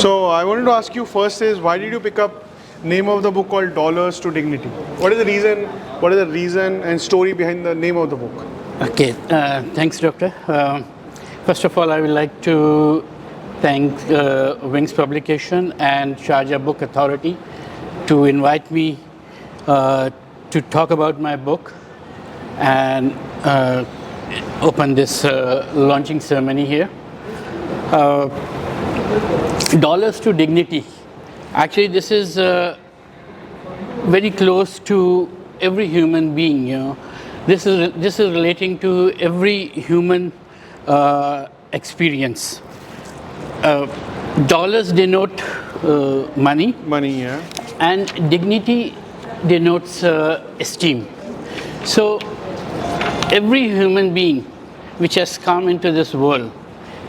So I wanted to ask you first is why did you pick up name of the book called Dollars to Dignity? What is the reason? What is the reason and story behind the name of the book? Okay, thanks, Doctor. First of all, I would like to thank Wings Publication and Sharjah Book Authority to invite me to talk about my book and open this launching ceremony here. Dollars to Dignity. Actually, this is very close to every human being. You know, this is relating to every human experience. Dollars denote money. Money, yeah. And dignity denotes esteem. So every human being which has come into this world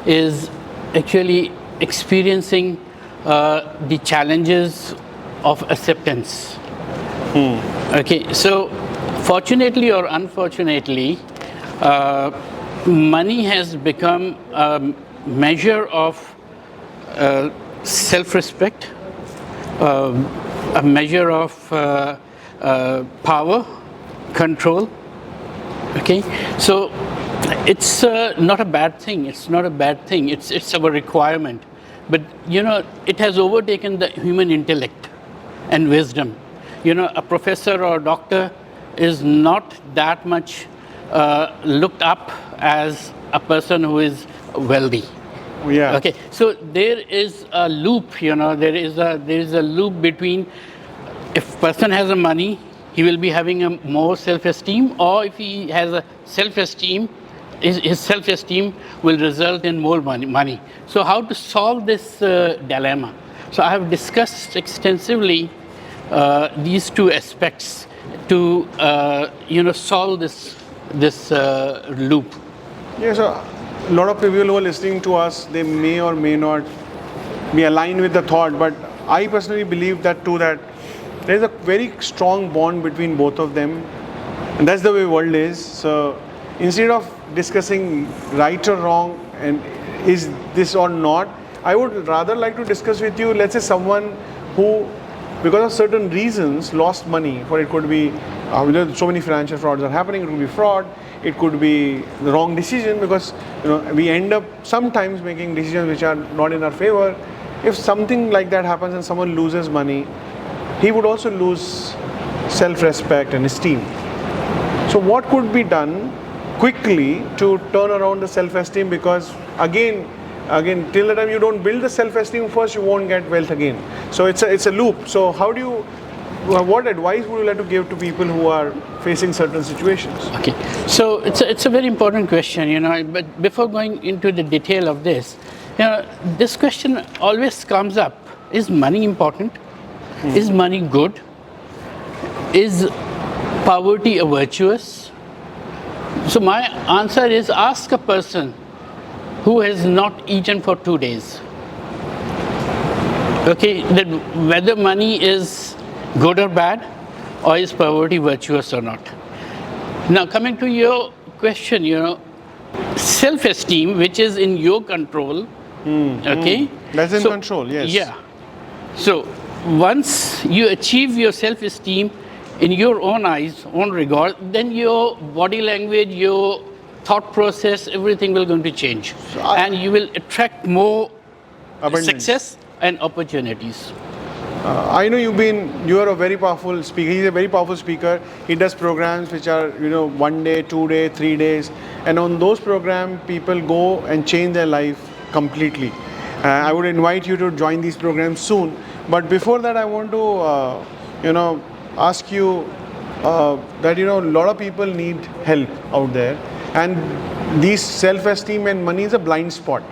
is actually experiencing the challenges of acceptance. Okay, so fortunately or unfortunately, money has become a measure of self-respect, a measure of power, control. Okay, so it's not a bad thing. It's not a bad thing. It's our requirement. But you know, it has overtaken the human intellect and wisdom. You know, a professor or doctor is not that much looked up as a person who is wealthy. Yeah. Okay, so there is a loop. You know, there is a loop between if person has a money, he will be having a more self-esteem, or if he has a self-esteem, his self-esteem will result in more money. So how to solve this dilemma? So I have discussed extensively these two aspects to solve this loop. Yeah, so a lot of people who are listening to us, they may or may not be aligned with the thought, but I personally believe that too, that there is a very strong bond between both of them, and that's the way world is. So instead of discussing right or wrong and is this or not, I would rather like to discuss with you, let's say someone who, because of certain reasons, lost money. For it could be, so many financial frauds are happening. It could be fraud. It could be the wrong decision, because we end up sometimes making decisions which are not in our favor. If something like that happens and someone loses money, he would also lose self-respect and esteem. So what could be done quickly to turn around the self-esteem? Because again, till the time you don't build the self-esteem first, you won't get wealth again. So it's a loop. So what advice would you like to give to people who are facing certain situations? Okay, so it's a very important question, you know. But before going into the detail of this, you know, this question always comes up: is money important? Is money good? Is poverty a virtuous? So my answer is, ask a person who has not eaten for 2 days. Okay, that whether money is good or bad, or is poverty virtuous or not. Now coming to your question, you know, self-esteem, which is in your control, okay? That's in control, yes. Yeah. So once you achieve your self-esteem in your own eyes, own regard, then your body language, your thought process, everything will going to change. And you will attract more success and opportunities. I know you are a very powerful speaker. He's a very powerful speaker. He does programs which are, 1 day, 2 days, 3 days. And on those programs, people go and change their life completely. I would invite you to join these programs soon. But before that, I want to, ask you that, a lot of people need help out there. And these self-esteem and money is a blind spot.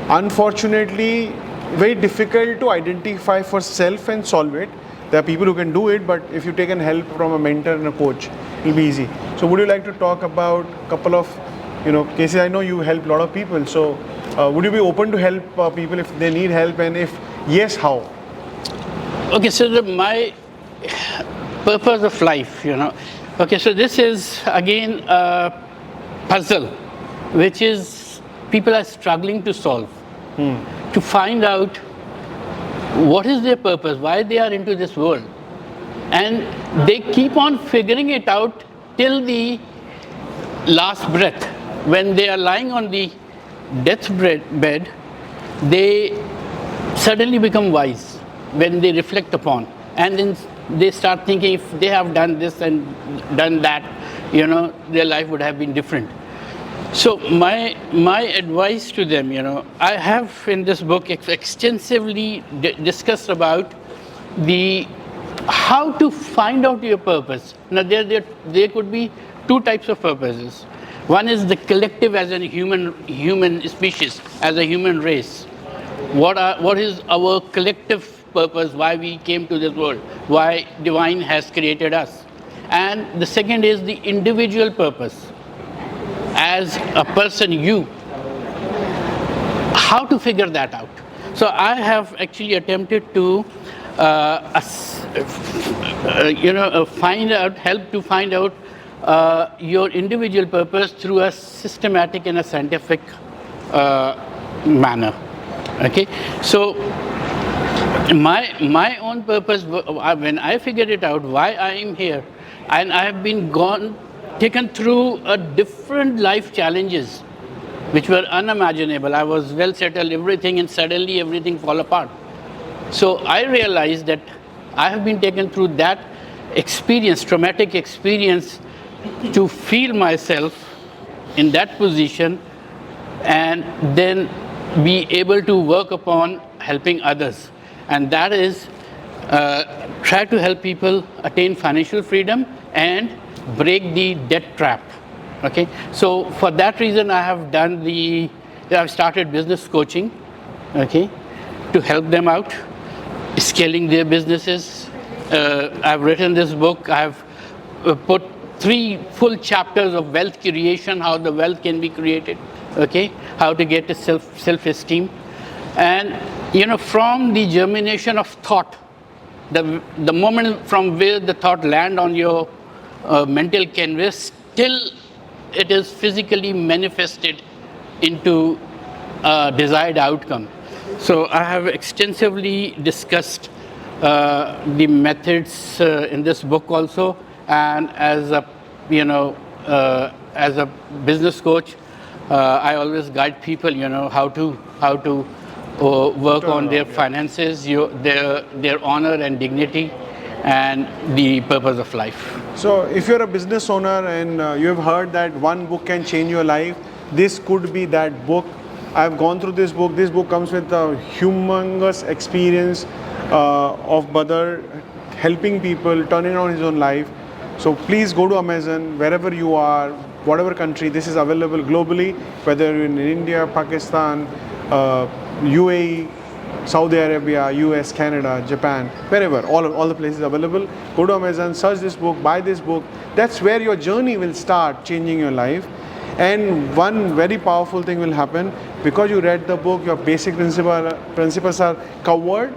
Unfortunately, very difficult to identify for self and solve it. There are people who can do it, but if you take help from a mentor and a coach, it'll be easy. So would you like to talk about a couple of cases? I know you help a lot of people. So would you be open to help people if they need help, and if yes, how? Okay, so my purpose of life, Okay, so this is again a puzzle, which is people are struggling to solve. To find out what is their purpose, why they are into this world. And they keep on figuring it out till the last breath. When they are lying on the bed, they suddenly become wise when they reflect upon. And then they start thinking, if they have done this and done that, their life would have been different. So my advice to them, I have in this book extensively discussed about how to find out your purpose. Now there could be two types of purposes. One is the collective as a human species, as a human race. What is our collective purpose? Why we came to this world? Why divine has created us? And the second is the individual purpose. As a person, how to figure that out. So I have actually attempted to help to find out your individual purpose through a systematic and a scientific manner. Okay, so my own purpose, when I figured it out, why I am here, and I have been taken through different life challenges which were unimaginable. I was well settled, everything, and suddenly everything fall apart. So I realized that I have been taken through that experience, traumatic experience, to feel myself in that position and then be able to work upon helping others. And that is try to help people attain financial freedom and break the debt trap. Okay, so for that reason I've started business coaching, okay, to help them out scaling their businesses. I've written this book. I've put 3 full chapters of wealth creation, how the wealth can be created, okay, how to get a self-esteem. And from the germination of thought, the moment from where the thought land on your mental canvas till it is physically manifested into a desired outcome. So I have extensively discussed the methods in this book also, and as a business coach, I always guide people how to work on their finances, their honor and dignity, and the purpose of life. So if you're a business owner and you have heard that one book can change your life, this could be that book. I've gone through this book. This book comes with a humongous experience of Badar helping people, turning around his own life. So please go to Amazon, wherever you are, whatever country, this is available globally, whether you're in India, Pakistan, UAE, Saudi Arabia, US, Canada, Japan, wherever, all the places available. Go to Amazon, search this book, buy this book. That's where your journey will start changing your life. And one very powerful thing will happen, because you read the book, your basic principles are covered.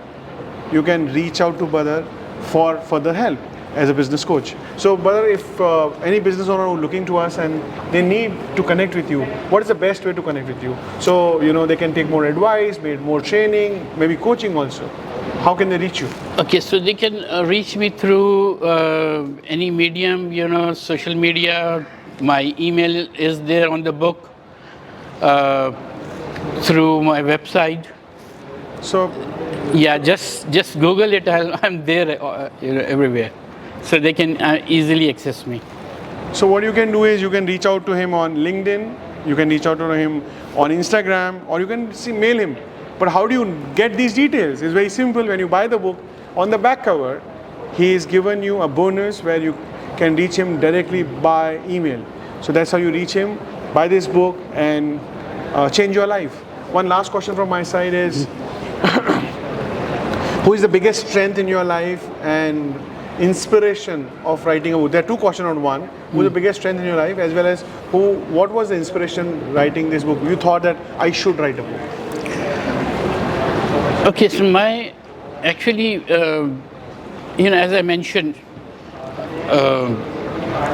You can reach out to Badar for further help as a business coach. So Badar, if any business owner who looking to us and they need to connect with you, what is the best way to connect with you? So they can take more advice, more training, maybe coaching also. How can they reach you? Okay, so they can reach me through any medium, social media. My email is there on the book, through my website. So yeah, just Google it. I'm there everywhere, so they can easily access me. So what you can do is you can reach out to him on LinkedIn, you can reach out to him on Instagram, or you can mail him. But how do you get these details? It's very simple. When you buy the book, on the back cover, he is given you a bonus where you can reach him directly by email. So that's how you reach him. Buy this book and change your life. One last question from my side is, who is the biggest strength in your life and inspiration of writing a book? There are 2 questions on one. Who is the biggest strength in your life, as well as what was the inspiration writing this book? You thought that I should write a book. Okay, so as I mentioned,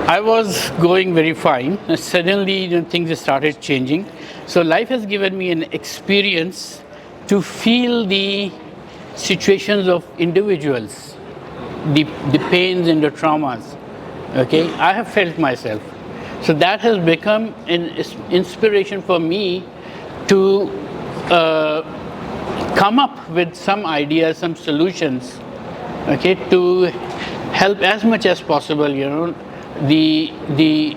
I was going very fine, and suddenly things started changing. So life has given me an experience to feel the situations of individuals, the pains and the traumas. Okay, I have felt myself. So that has become an inspiration for me to come up with some ideas, some solutions, okay, to help as much as possible, the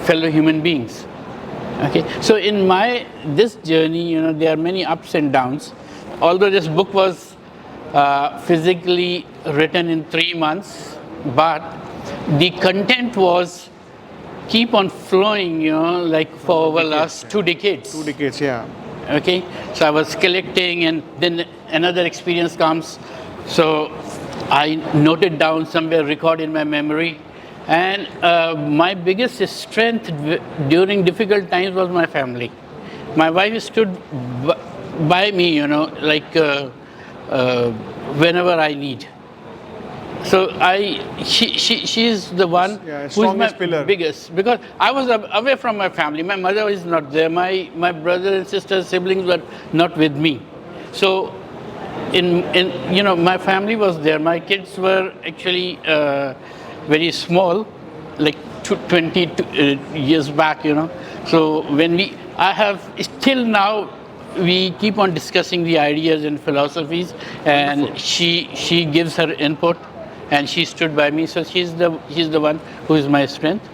fellow human beings. Okay, so in this journey, there are many ups and downs. Although this book was physically written in 3 months, but the content was keep on flowing, like for over last 2 decades. 2 decades, yeah. Okay, so I was collecting, and then another experience comes. So I noted down somewhere, record in my memory. And my biggest strength during difficult times was my family. My wife stood by me, whenever I need. So she's the one who's my pillar. biggest, because I was away from my family. My mother is not there. My brother and sisters, siblings were not with me. So my family was there. My kids were actually very small, like 20 years back. So still now, we keep on discussing the ideas and philosophies, and Wonderful. she gives her input, and she stood by me. So she's the one who is my strength.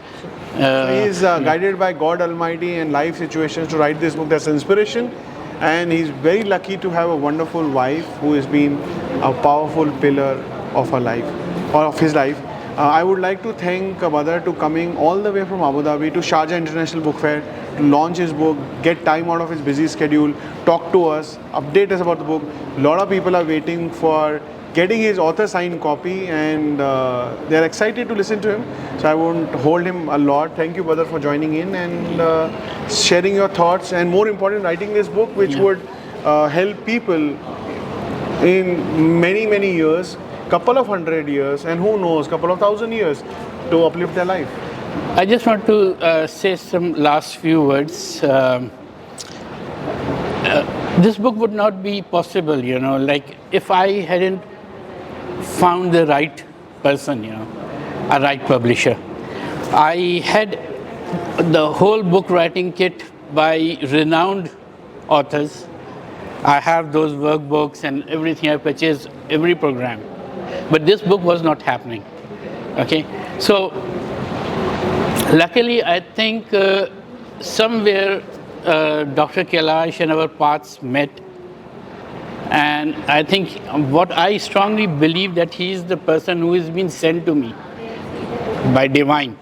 He is guided by God Almighty and life situations to write this book. That's inspiration, and he's very lucky to have a wonderful wife who has been a powerful pillar of her life, or of his life. I would like to thank Badar to coming all the way from Abu Dhabi to Sharjah International Book Fair to launch his book, get time out of his busy schedule, talk to us, update us about the book. A lot of people are waiting for getting his author signed copy, and they're excited to listen to him. So I won't hold him a lot. Thank you, Badar, for joining in and sharing your thoughts, and more important, writing this book, which would help people in many years, couple of 100 years, and who knows, couple of 1,000 years, to uplift their life. I just want to say some last few words. This book would not be possible, like if I hadn't found the right person, a right publisher. I had the whole book writing kit by renowned authors. I have those workbooks and everything. I purchased every program. But this book was not happening. Okay, so luckily, I think somewhere Dr. Kailash and our paths met, and I think what I strongly believe, that he is the person who has been sent to me by divine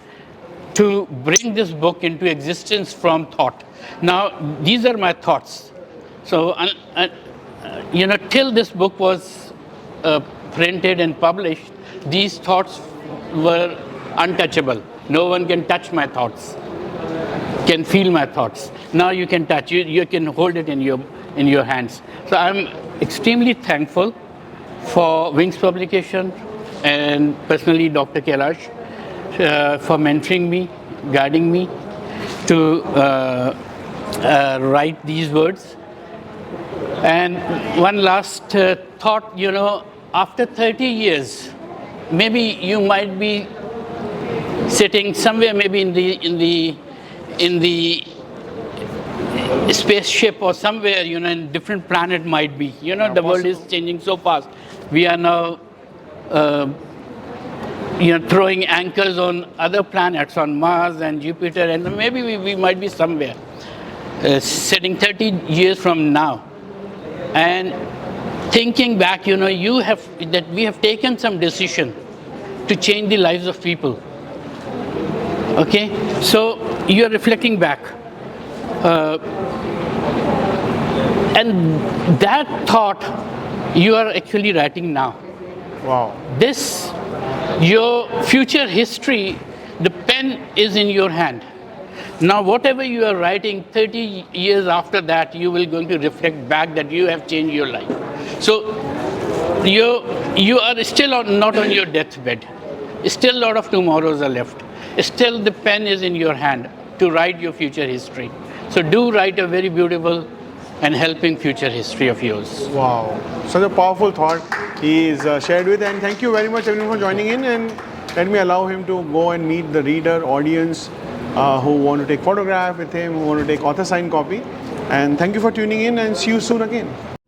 to bring this book into existence from thought. Now, these are my thoughts. So, till this book was printed and published, these thoughts were untouchable. No one can touch my thoughts, can feel my thoughts. Now you can touch, you can hold it in your hands. So I'm extremely thankful for Wings Publication and personally Dr. Kailash for mentoring me, guiding me to write these words. And one last thought, after 30 years, maybe you might be sitting somewhere, maybe in the spaceship or somewhere, in different planet might be. The world is changing so fast. We are now, throwing anchors on other planets, on Mars and Jupiter, and maybe we might be somewhere, sitting 30 years from now. And thinking back, we have taken some decision to change the lives of people. Okay, so you are reflecting back, and that thought you are actually writing now. Wow. Your future history, the pen is in your hand. Now, whatever you are writing 30 years after that, you will going to reflect back that you have changed your life. So, you are still not on your deathbed. Still a lot of tomorrows are left. Still the pen is in your hand to write your future history. So do write a very beautiful and helping future history of yours. Wow, such a powerful thought he is shared with, and thank you very much everyone for joining in, and let me allow him to go and meet the reader audience who want to take photograph with him, who want to take author signed copy, and thank you for tuning in, and see you soon again.